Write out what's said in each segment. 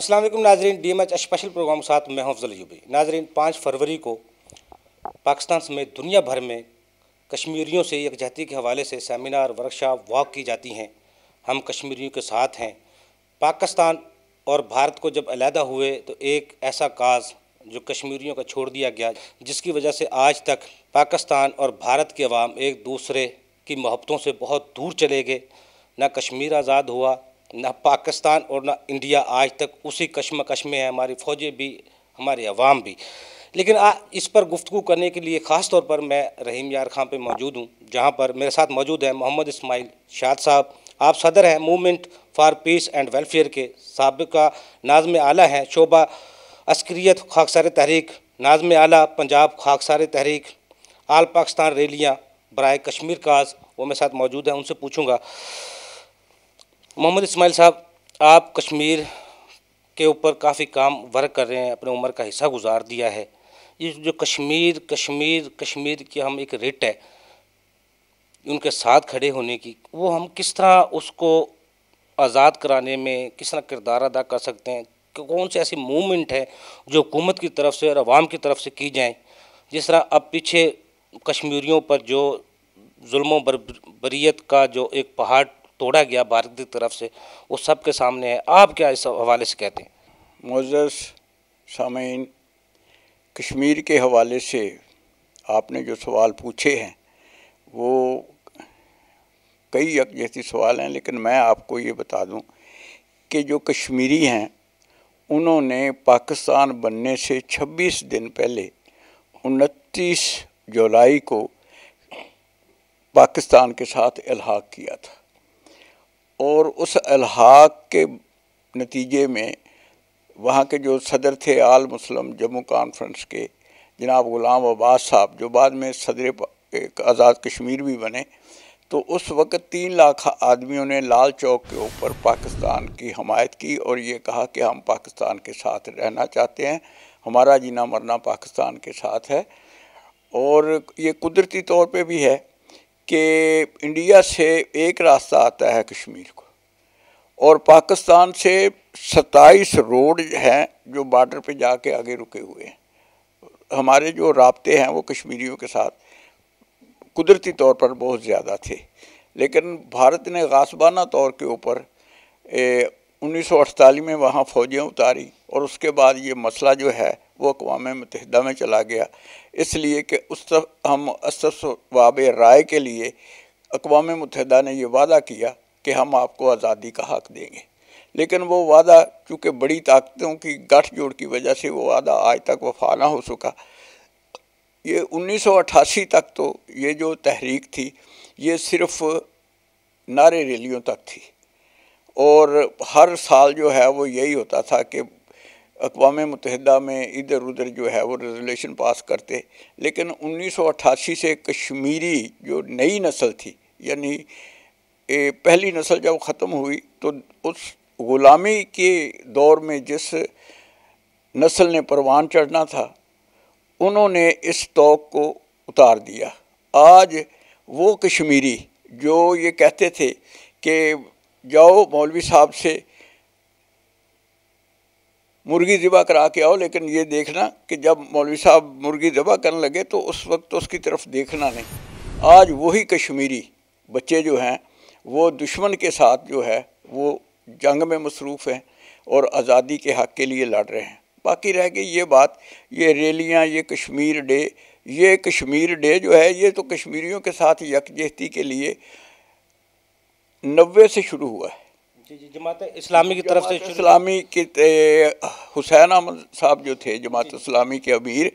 السلام علیکم ناظرین، D M H special program کے ساتھ میں ہوں افضل ایوبی۔ ناظرین، 5 فروری کو پاکستان سمیت دنیا بھر میں کشمیریوں سے یکجہتی کے حوالے سے سیمینار، ورکشاپ، واک کی جاتی ہیں۔ ہم کشمیریوں کے ساتھ ہیں۔ پاکستان اور بھارت کو جب علیحدہ ہوئے تو ایک ایسا کاز جو کشمیریوں کا چھوڑ دیا گیا، جس کی وجہ سے آج تک پاکستان اور بھارت کے عوام ایک دوسرے کی محبتوں سے بہت دور چلے گئے۔ نہ کشمیر آزاد ہوا، نہ پاکستان اور نہ انڈیا آج تک اسی کشمکش میں ہے، ہماری فوجیں بھی، ہمارے عوام بھی۔ لیکن اس پر گفتگو کرنے کے لیے خاص طور پر میں رحیم یار خان پہ موجود ہوں، جہاں پر میرے ساتھ موجود ہیں محمد اسماعیل شاد صاحب۔ آپ صدر ہیں movement for piece and welfare کے، سابقہ ناظم اعلیٰ ہیں شعبہ عسکریت خاکسار تحریک، ناظم اعلیٰ پنجاب خاکسار تحریک، آل پاکستان ریلیاں برائے کشمیر کاز، وہ میرے ساتھ موجود ہیں، ان سے پوچھوں گا۔ محمد اسماعیل صاحب، آپ کشمیر کے اوپر کافی کام ورک کر رہے ہیں، اپنے عمر کا حصہ گزار دیا ہے۔ یہ جو کشمیر کی ہم ایک ریٹ ہے ان کے ساتھ کھڑے ہونے کی، وہ ہم کس طرح اس کو آزاد کرانے میں کس طرح کردار ادا کر سکتے ہیں؟ کون سی ایسی موومنٹ ہے جو حکومت کی طرف سے اور عوام کی طرف سے کی جائیں؟ جس طرح اب پیچھے کشمیریوں پر جو ظلم و بربریت کا جو ایک پہاڑ توڑا گیا بھارت کی طرف سے، وہ سب کے سامنے ہے۔ آپ کیا اس حوالے سے کہتے ہیں؟ معزز سامعین، کشمیر کے حوالے سے آپ نے جو سوال پوچھے ہیں وہ کئی یکجہتی سوال ہیں، لیکن میں آپ کو یہ بتا دوں کہ جو کشمیری ہیں انہوں نے پاکستان بننے سے 26 دن پہلے 29 جولائی کو پاکستان کے ساتھ الحاق کیا تھا، اور اس الحاق کے نتیجے میں وہاں کے جو صدر تھے آل مسلم جموں کانفرنس کے جناب غلام عباس صاحب، جو بعد میں صدر آزاد کشمیر بھی بنے، تو اس وقت 3 لاکھ آدمیوں نے لال چوک کے اوپر پاکستان کی حمایت کی اور یہ کہا کہ ہم پاکستان کے ساتھ رہنا چاہتے ہیں، ہمارا جینا مرنا پاکستان کے ساتھ ہے۔ اور یہ قدرتی طور پہ بھی ہے کہ انڈیا سے ایک راستہ آتا ہے کشمیر کو، اور پاکستان سے 27 روڈ ہیں جو بارڈر پہ جا کے آگے رکے ہوئے ہیں۔ ہمارے جو رابطے ہیں وہ کشمیریوں کے ساتھ قدرتی طور پر بہت زیادہ تھے، لیکن بھارت نے غاصبانہ طور کے اوپر 1948 میں وہاں فوجیں اتاری، اور اس کے بعد یہ مسئلہ جو ہے وہ اقوام متحدہ میں چلا گیا، اس لیے کہ ہم استصواب رائے کے لیے اقوام متحدہ نے یہ وعدہ کیا کہ ہم آپ کو آزادی کا حق دیں گے، لیکن وہ وعدہ چونکہ بڑی طاقتوں کی گٹھ جوڑ کی وجہ سے وہ وعدہ آج تک وفا نہ ہو سکا۔ یہ 1988 تک تو یہ جو تحریک تھی یہ صرف نعرے ریلیوں تک تھی، اور ہر سال جو ہے وہ یہی ہوتا تھا کہ اقوام متحدہ میں ادھر ادھر جو ہے وہ ریزولوشن پاس کرتے، لیکن 1988 سے کشمیری جو نئی نسل تھی، یعنی پہلی نسل جب ختم ہوئی تو اس غلامی کے دور میں جس نسل نے پروان چڑھنا تھا انہوں نے اس توق کو اتار دیا۔ آج وہ کشمیری جو یہ کہتے تھے کہ جاؤ مولوی صاحب سے مرغی ذبح کرا کے آؤ، لیکن یہ دیکھنا کہ جب مولوی صاحب مرغی ذبح کرنے لگے تو اس وقت اس کی طرف دیکھنا نہیں۔ آج وہی کشمیری بچے جو ہیں وہ دشمن کے ساتھ جو ہے وہ جنگ میں مصروف ہیں اور آزادی کے حق کے لیے لڑ رہے ہیں۔ باقی رہ گئی یہ بات، یہ ریلیاں، یہ کشمیر ڈے جو ہے یہ تو کشمیریوں کے ساتھ یکجہتی کے لیے 90 سے شروع ہوا ہے۔ جی، جماعت اسلامی کی طرف سے اسلامی کے حسین احمد صاحب جو تھے جماعت اسلامی کے امیر،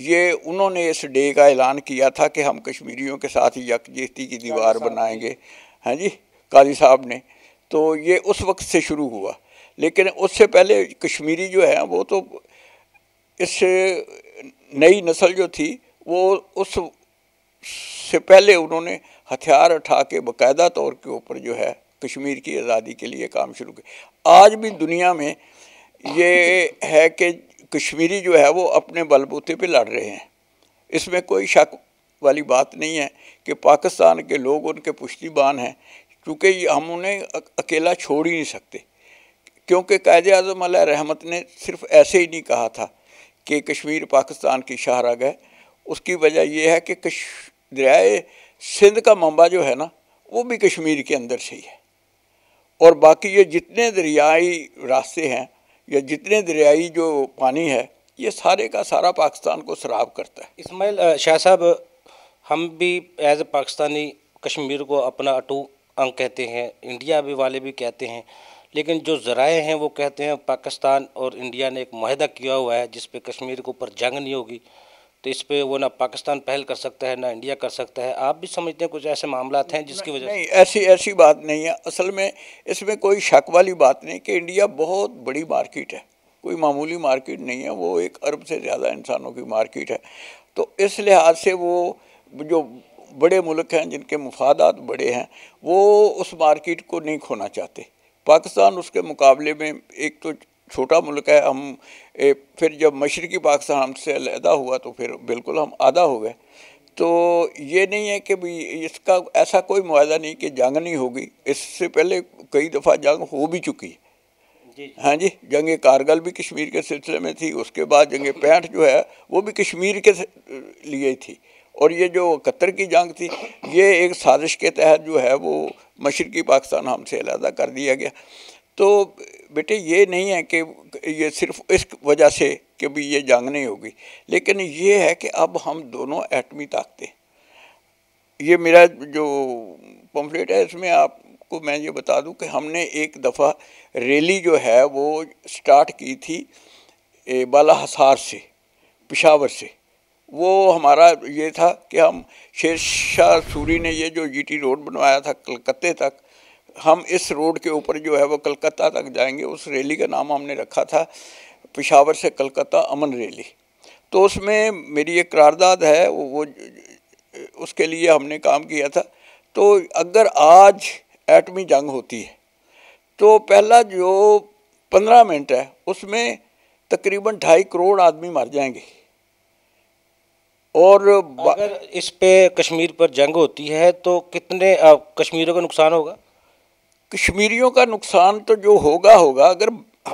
یہ انہوں نے اس ڈے کا اعلان کیا تھا کہ ہم کشمیریوں کے ساتھ یکجہتی کی دیوار بنائیں گے، ہاں جی، قاضی صاحب نے، تو یہ اس وقت سے شروع ہوا۔ لیکن اس سے پہلے کشمیری جو ہے وہ تو اس نئی نسل جو تھی وہ اس سے پہلے انہوں نے ہتھیار اٹھا کے باقاعدہ طور کے اوپر جو ہے کشمیر کی آزادی کے لیے کام شروع کیا۔ آج بھی دنیا میں یہ ہے کہ کشمیری جو ہے وہ اپنے بل بوتے پہ لڑ رہے ہیں، اس میں کوئی شک والی بات نہیں ہے کہ پاکستان کے لوگ ان کے پشتی بان ہیں، کیونکہ ہم انہیں اکیلا چھوڑ ہی نہیں سکتے، کیونکہ قائد اعظم علیہ رحمت نے صرف ایسے ہی نہیں کہا تھا کہ کشمیر پاکستان کی شاہراہ ہے. اس کی وجہ یہ ہے کہ دریائے سندھ کا منبع جو ہے نا وہ بھی کشمیر کے اندر سے ہی ہے، اور باقی یہ جتنے دریائی راستے ہیں یا جتنے دریائی جو پانی ہے یہ سارے کا سارا پاکستان کو سراب کرتا ہے. اسماعیل شاہ صاحب، ہم بھی ایز اے پاکستانی کشمیر کو اپنا اٹو انگ کہتے ہیں، انڈیا بھی والے بھی کہتے ہیں، لیکن جو ذرائع ہیں وہ کہتے ہیں پاکستان اور انڈیا نے ایک معاہدہ کیا ہوا ہے جس پہ کشمیر کے اوپر جنگ نہیں ہوگی، تو اس پہ وہ نہ پاکستان پہل کر سکتا ہے نہ انڈیا کر سکتا ہے. آپ بھی سمجھتے ہیں کچھ ایسے معاملات ہیں جس کی وجہ نہیں، ایسی بات نہیں ہے. اصل میں اس میں کوئی شک والی بات نہیں کہ انڈیا بہت بڑی مارکیٹ ہے، کوئی معمولی مارکیٹ نہیں ہے، وہ 1 ارب سے زیادہ انسانوں کی مارکیٹ ہے. تو اس لحاظ سے وہ جو بڑے ملک ہیں جن کے مفادات بڑے ہیں وہ اس مارکیٹ کو نہیں کھونا چاہتے. پاکستان اس کے مقابلے میں ایک تو چھوٹا ملک ہے. ہم پھر جب مشرقی پاکستان ہم سے علیحدہ ہوا تو پھر بالکل ہم آدھا ہو گئے. تو یہ نہیں ہے کہ بھی اس کا ایسا کوئی معاہدہ نہیں کہ جنگ نہیں ہوگی. اس سے پہلے کئی دفعہ جنگ ہو بھی چکی ہے. ہاں جی، جنگ کارگل بھی کشمیر کے سلسلے میں تھی، اس کے بعد جنگ 65 جو ہے وہ بھی کشمیر کے لیے تھی، اور یہ جو 71 کی جنگ تھی یہ ایک سازش کے تحت جو ہے وہ مشرقی پاکستان ہم سے علیحدہ کر دیا گیا. تو بیٹے یہ نہیں ہے کہ یہ صرف اس وجہ سے کہ بھی یہ جنگ نہیں ہوگی، لیکن یہ ہے کہ اب ہم دونوں ایٹمی طاقتیں، یہ میرا جو پمفلیٹ ہے اس میں آپ کو میں یہ بتا دوں کہ ہم نے ایک دفعہ ریلی جو ہے وہ سٹارٹ کی تھی بالا حصار سے، پشاور سے. وہ ہمارا یہ تھا کہ ہم شیر شاہ سوری نے یہ جو جی ٹی روڈ بنوایا تھا کلکتے تک، ہم اس روڈ کے اوپر جو ہے وہ کلکتہ تک جائیں گے. اس ریلی کا نام ہم نے رکھا تھا پشاور سے کلکتہ امن ریلی. تو اس میں میری ایک قرارداد ہے، وہ اس کے لیے ہم نے کام کیا تھا. تو اگر آج ایٹمی جنگ ہوتی ہے تو پہلا جو 15 منٹ ہے اس میں تقریباً 2.5 کروڑ آدمی مر جائیں گے. اور اگر اس پہ کشمیر پر جنگ ہوتی ہے تو کتنے کشمیریوں کا نقصان ہوگا؟ کشمیریوں کا نقصان تو جو ہوگا. اگر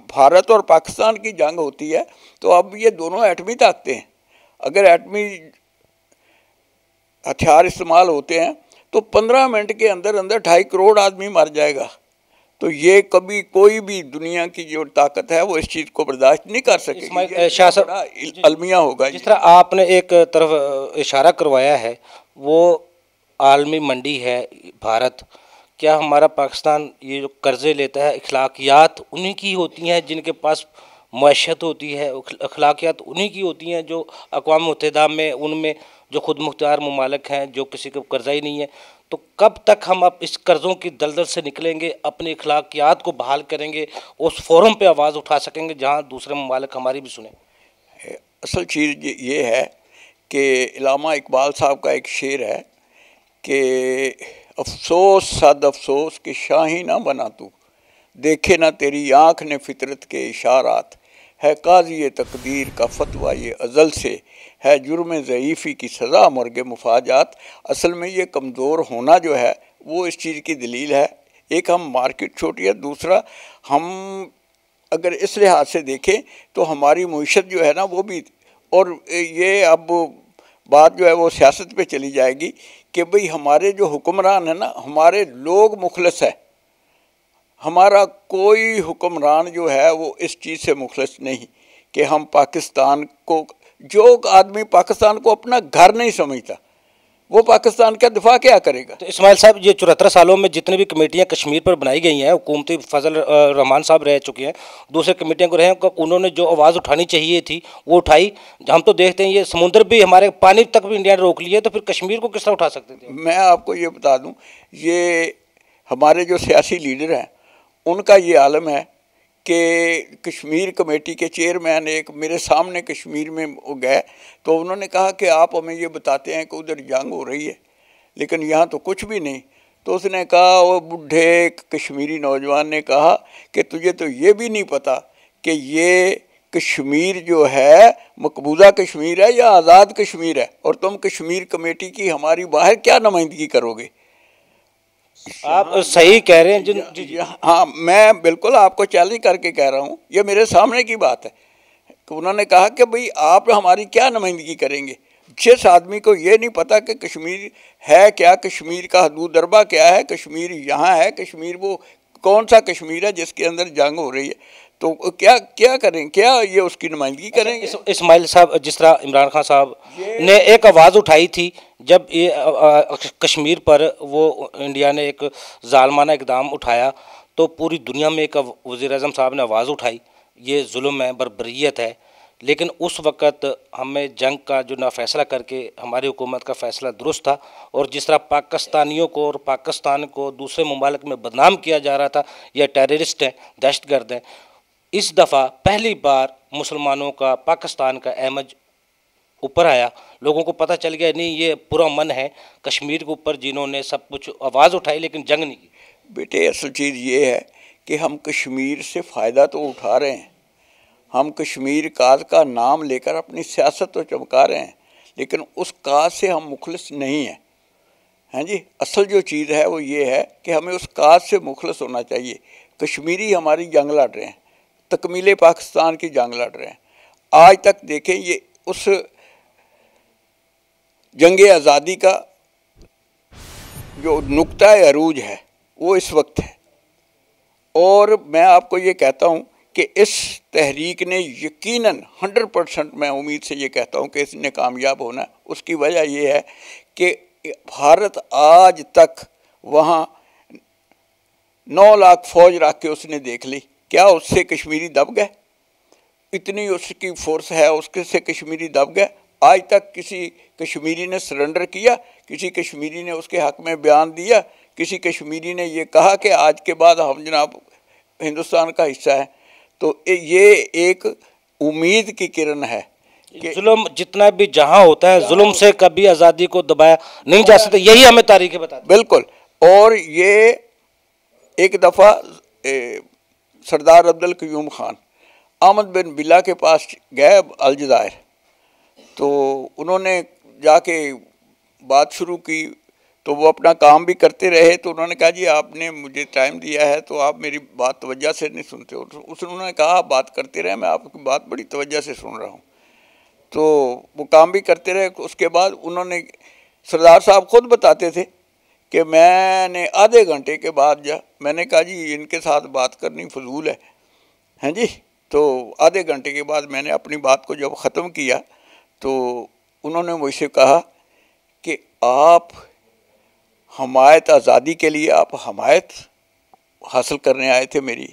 بھارت اور پاکستان کی جنگ ہوتی ہے تو اب یہ دونوں ایٹمی طاقتیں ہیں. اگر ایٹمی ہتھیار استعمال ہوتے ہیں تو 15 منٹ کے اندر 2.5 کروڑ آدمی مر جائے گا. تو یہ کبھی کوئی بھی دنیا کی جو طاقت ہے وہ اس چیز کو برداشت نہیں کر سکے گی. شاہ صاحب المیہ ہوگا. جس طرح آپ نے ایک طرف اشارہ کروایا ہے وہ عالمی منڈی ہے بھارت. کیا ہمارا پاکستان یہ جو قرضے لیتا ہے اخلاقیات انہی کی ہوتی ہیں جن کے پاس معیشت ہوتی ہے؟ اخلاقیات انہی کی ہوتی ہیں جو اقوام متحدہ میں ان میں جو خود مختار ممالک ہیں جو کسی کو قرضہ ہی نہیں ہے. تو کب تک ہم اب اس قرضوں کی دلدل سے نکلیں گے، اپنی اخلاقیات کو بحال کریں گے، اس فورم پہ آواز اٹھا سکیں گے جہاں دوسرے ممالک ہماری بھی سنیں؟ اصل چیز یہ ہے کہ علامہ اقبال صاحب کا ایک شعر ہے کہ افسوس صد افسوس کہ شاہی نہ بنا تو، دیکھے نہ تیری آنکھ نے فطرت کے اشارات، ہے قاضی تقدیر کا فتویٰ یہ ازل سے، ہے جرم ضعیفی کی سزا مرگ مفاجات. اصل میں یہ کمزور ہونا جو ہے وہ اس چیز کی دلیل ہے. ایک ہم مارکیٹ چھوٹی ہے، دوسرا ہم اگر اس لحاظ سے دیکھیں تو ہماری معیشت جو ہے نا وہ بھی، اور یہ اب بات جو ہے وہ سیاست پہ چلی جائے گی کہ بھئی ہمارے جو حکمران ہیں نا، ہمارے لوگ مخلص ہے. ہمارا کوئی حکمران جو ہے وہ اس چیز سے مخلص نہیں کہ ہم پاکستان کو، جو آدمی پاکستان کو اپنا گھر نہیں سمجھتا وہ پاکستان کا دفاع کیا کرے گا؟ تو اسماعیل صاحب یہ 74 سالوں میں جتنی بھی کمیٹیاں کشمیر پر بنائی گئی ہیں، حکومتی فضل الرحمان صاحب رہ چکے ہیں، دوسرے کمیٹیاں کو رہے ہیں، انہوں نے جو آواز اٹھانی چاہیے تھی وہ اٹھائی. ہم تو دیکھتے ہیں یہ سمندر بھی ہمارے پانی تک بھی انڈیا نے روک لیا، تو پھر کشمیر کو کس طرح اٹھا سکتے تھے؟ میں آپ کو یہ بتا دوں، یہ ہمارے جو سیاسی لیڈر ہیں ان کا یہ عالم ہے کہ کشمیر کمیٹی کے چیئرمین ایک میرے سامنے کشمیر میں گئے تو انہوں نے کہا کہ آپ ہمیں یہ بتاتے ہیں کہ ادھر جنگ ہو رہی ہے لیکن یہاں تو کچھ بھی نہیں. تو اس نے کہا، وہ بڈھے کشمیری نوجوان نے کہا کہ تجھے تو یہ بھی نہیں پتہ کہ یہ کشمیر جو ہے مقبوضہ کشمیر ہے یا آزاد کشمیر ہے، اور تم کشمیر کمیٹی کی ہماری باہر کیا نمائندگی کرو گے؟ آپ صحیح کہہ رہے ہیں جی ہاں، میں بالکل آپ کو چیلنج کر کے کہہ رہا ہوں، یہ میرے سامنے کی بات ہے کہ انہوں نے کہا کہ بھئی آپ ہماری کیا نمائندگی کریں گے؟ جس آدمی کو یہ نہیں پتہ کہ کشمیر ہے کیا، کشمیر کا حدود دربہ کیا ہے، کشمیر یہاں ہے، کشمیر وہ کون سا کشمیر ہے جس کے اندر جنگ ہو رہی ہے، تو کیا کریں، کیا یہ اس کی نمائندگی کریں گے؟ اسماعیل صاحب، جس طرح عمران خان صاحب نے ایک آواز اٹھائی تھی جب یہ کشمیر پر وہ انڈیا نے ایک ظالمانہ اقدام اٹھایا، تو پوری دنیا میں ایک وزیر اعظم صاحب نے آواز اٹھائی یہ ظلم ہے، بربریت ہے، لیکن اس وقت ہمیں جنگ کا جو نہ فیصلہ کر کے ہماری حکومت کا فیصلہ درست تھا، اور جس طرح پاکستانیوں کو اور پاکستان کو دوسرے ممالک میں بدنام کیا جا رہا تھا، یہ ٹیررسٹ ہیں، دہشت گرد ہیں، اس دفعہ پہلی بار مسلمانوں کا، پاکستان کا احمد اوپر آیا، لوگوں کو پتہ چل گیا نہیں یہ پورا من ہے کشمیر کے اوپر، جنہوں نے سب کچھ آواز اٹھائی لیکن جنگ نہیں کی۔ بیٹے اصل چیز یہ ہے کہ ہم کشمیر سے فائدہ تو اٹھا رہے ہیں، ہم کشمیر کاز کا نام لے کر اپنی سیاست تو چمکا رہے ہیں، لیکن اس کاز سے ہم مخلص نہیں ہیں۔ ہاں جی، اصل جو چیز ہے وہ یہ ہے کہ ہمیں اس کاز سے مخلص ہونا چاہیے۔ کشمیری ہماری جنگ لڑ رہے ہیں، تکمیل پاکستان کی جنگ لڑ رہے ہیں۔ آج تک دیکھیں یہ اس جنگ آزادی کا جو نقطۂ عروج ہے وہ اس وقت ہے، اور میں آپ کو یہ کہتا ہوں کہ اس تحریک نے یقیناً 100% میں امید سے یہ کہتا ہوں کہ اس نے کامیاب ہونا ہے۔ اس کی وجہ یہ ہے کہ بھارت آج تک وہاں 9 لاکھ فوج رکھ کے اس نے دیکھ لی، کیا اس سے کشمیری دب گئے؟ اتنی اس کی فورس ہے، اس کے سے کشمیری دب گئے؟ آج تک کسی کشمیری نے سرنڈر کیا؟ کسی کشمیری نے اس کے حق میں بیان دیا؟ کسی کشمیری نے یہ کہا کہ آج کے بعد ہم جناب ہندوستان کا حصہ ہے؟ تو یہ ایک امید کی کرن ہے کہ ظلم جتنا بھی جہاں ہوتا ہے، ظلم سے کبھی آزادی کو دبایا نہیں جا سکتا، یہی ہمیں تاریخیں بتاتی ہے۔ بالکل، اور یہ ایک دفعہ سردار عبدالقیوم خان احمد بن بلا کے پاس گئے الجزائر، تو انہوں نے جا کے بات شروع کی، تو وہ اپنا کام بھی کرتے رہے، تو انہوں نے کہا جی آپ نے مجھے ٹائم دیا ہے تو آپ میری بات توجہ سے نہیں سنتے ہو۔ انہوں نے کہا آپ بات کرتے رہے، میں آپ کی بات بڑی توجہ سے سن رہا ہوں۔ تو وہ کام بھی کرتے رہے۔ اس کے بعد انہوں نے، سردار صاحب خود بتاتے تھے کہ میں نے آدھے گھنٹے کے بعد میں نے کہا جی ان کے ساتھ بات کرنی فضول ہے، ہیں جی، تو آدھے گھنٹے کے بعد میں نے اپنی بات کو جب ختم کیا تو انہوں نے مجھ سے کہا کہ آپ حمایت آزادی کے لیے آپ حمایت حاصل کرنے آئے تھے میری؟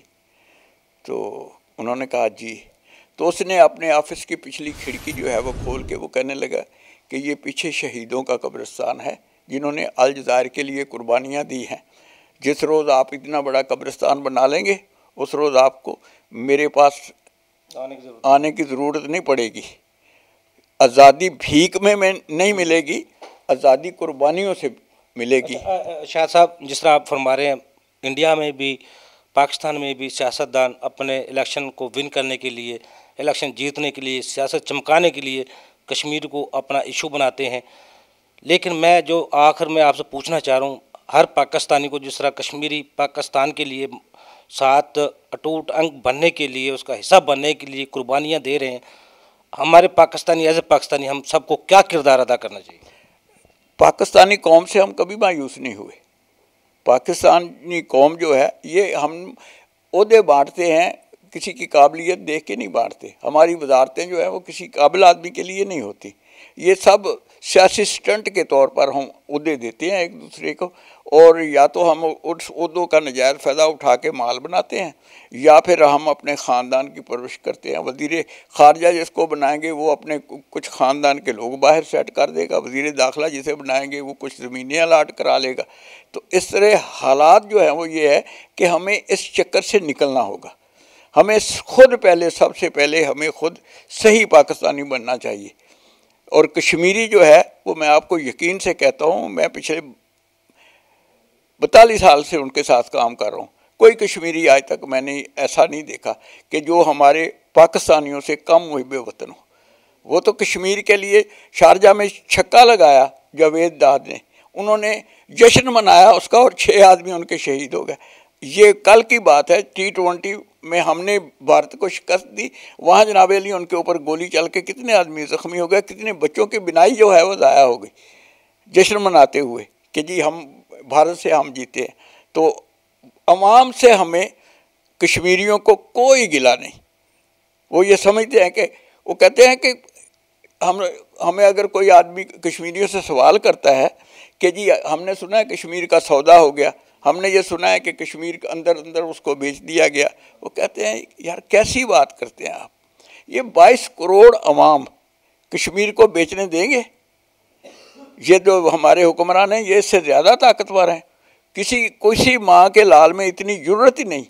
تو انہوں نے کہا جی۔ تو اس نے اپنے آفس کی پچھلی کھڑکی جو ہے وہ کھول کے وہ کہنے لگا کہ یہ پیچھے شہیدوں کا قبرستان ہے جنہوں نے الجزائر کے لیے قربانیاں دی ہیں، جس روز آپ اتنا بڑا قبرستان بنا لیں گے اس روز آپ کو میرے پاس آنے کی ضرورت نہیں پڑے گی۔ آزادی بھیک میں نہیں ملے گی، آزادی قربانیوں سے ملے گی۔ شاہ صاحب، جس طرح آپ فرما رہے ہیں، انڈیا میں بھی پاکستان میں بھی سیاستدان اپنے الیکشن کو ون کرنے کے لیے، الیکشن جیتنے کے لیے، سیاست چمکانے کے لیے کشمیر کو اپنا ایشو بناتے ہیں، لیکن میں جو آخر میں آپ سے پوچھنا چاہ رہا ہوں، ہر پاکستانی کو جس طرح کشمیری پاکستان کے لیے ساتھ اٹوٹ انگ بننے کے لیے، اس کا حصہ بننے کے لیے قربانیاں دے رہے ہیں، ہمارے پاکستانی ایز اے پاکستانی ہم سب کو کیا کردار ادا کرنا چاہیے؟ پاکستانی قوم سے ہم کبھی مایوس نہیں ہوئے۔ پاکستانی قوم جو ہے یہ ہم عہدے بانٹتے ہیں، کسی کی قابلیت دیکھ کے نہیں بانٹتے۔ ہماری وزارتیں جو ہیں وہ کسی قابل آدمی کے لیے نہیں ہوتی، یہ سب سیاسی سٹنٹ کے طور پر ہم عہدے دیتے ہیں ایک دوسرے کو، اور یا تو ہم اس عہدوں کا نجائز فائدہ اٹھا کے مال بناتے ہیں، یا پھر ہم اپنے خاندان کی پرورش کرتے ہیں۔ وزیر خارجہ جس کو بنائیں گے وہ اپنے کچھ خاندان کے لوگ باہر سیٹ کر دے گا، وزیر داخلہ جسے بنائیں گے وہ کچھ زمینیں الاٹ کرا لے گا۔ تو اس طرح حالات جو ہیں وہ یہ ہے کہ ہمیں اس چکر سے نکلنا ہوگا۔ ہمیں خود پہلے، سب سے پہلے ہمیں خود صحیح پاکستانی بننا چاہیے۔ اور کشمیری جو ہے وہ میں آپ کو یقین سے کہتا ہوں، میں پچھلے 42 سال سے ان کے ساتھ کام کر رہا ہوں، کوئی کشمیری آج تک میں نے ایسا نہیں دیکھا کہ جو ہمارے پاکستانیوں سے کم محب وطن ہو۔ وہ تو کشمیر کے لیے شارجہ میں چھکا لگایا جاوید داد نے، انہوں نے جشن منایا اس کا اور 6 آدمی ان کے شہید ہو گئے۔ یہ کل کی بات ہے، T20 میں ہم نے بھارت کو شکست دی، وہاں جناب علی ان کے اوپر گولی چل کے کتنے آدمی زخمی ہو گئے، کتنے بچوں کی بینائی جو ہے وہ ضائع ہو گئی جشن مناتے ہوئے کہ جی ہم بھارت سے ہم جیتے ہیں۔ تو عوام سے ہمیں کشمیریوں کو کوئی گلہ نہیں، وہ یہ سمجھتے ہیں کہ وہ کہتے ہیں کہ ہمیں اگر کوئی آدمی کشمیریوں سے سوال کرتا ہے کہ جی ہم نے سنا ہے کشمیر کا سودا ہو گیا، ہم نے یہ سنا ہے کہ کشمیر کے اندر اس کو بیچ دیا گیا، وہ کہتے ہیں یار کیسی بات کرتے ہیں آپ، یہ 22 کروڑ عوام کشمیر کو بیچنے دیں گے؟ یہ جو ہمارے حکمران ہیں یہ اس سے زیادہ طاقتور ہیں، کسی ماں کے لال میں اتنی ضرورت ہی نہیں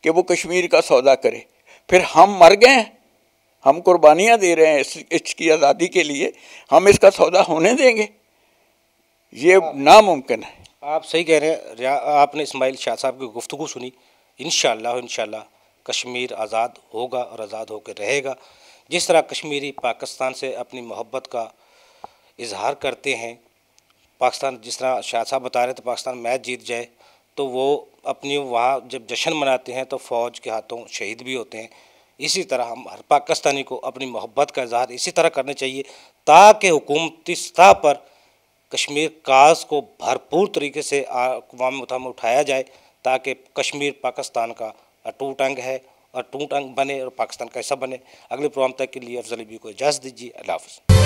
کہ وہ کشمیر کا سودا کرے۔ پھر ہم مر گئے ہیں، ہم قربانیاں دے رہے ہیں اس کی آزادی کے لیے، ہم اس کا سودا ہونے دیں گے؟ یہ ناممکن ہے۔ آپ صحیح کہہ رہے ہیں۔ آپ نے اسماعیل شاہ صاحب کی گفتگو سنی، انشاءاللہ کشمیر آزاد ہوگا اور آزاد ہو کے رہے گا۔ جس طرح کشمیری پاکستان سے اپنی محبت کا اظہار کرتے ہیں، پاکستان جس طرح شاہ صاحب بتا رہے تھے پاکستان میچ جیت جائے تو وہ اپنی وہاں جب جشن مناتے ہیں تو فوج کے ہاتھوں شہید بھی ہوتے ہیں۔ اسی طرح ہم ہر پاکستانی کو اپنی محبت کا اظہار اسی طرح کرنا چاہیے تاکہ حکومتی سطح پر کشمیر کاز کو بھرپور طریقے سے اقوام متحدہ میں اٹھایا جائے تاکہ کشمیر پاکستان کا اٹوٹ انگ ہے اور ٹوٹ انگ بنے اور پاکستان کا حصہ بنے۔ اگلے پروگرام تک کے لیے افضل علی کو اجازت دیجیے۔ اللہ حافظ۔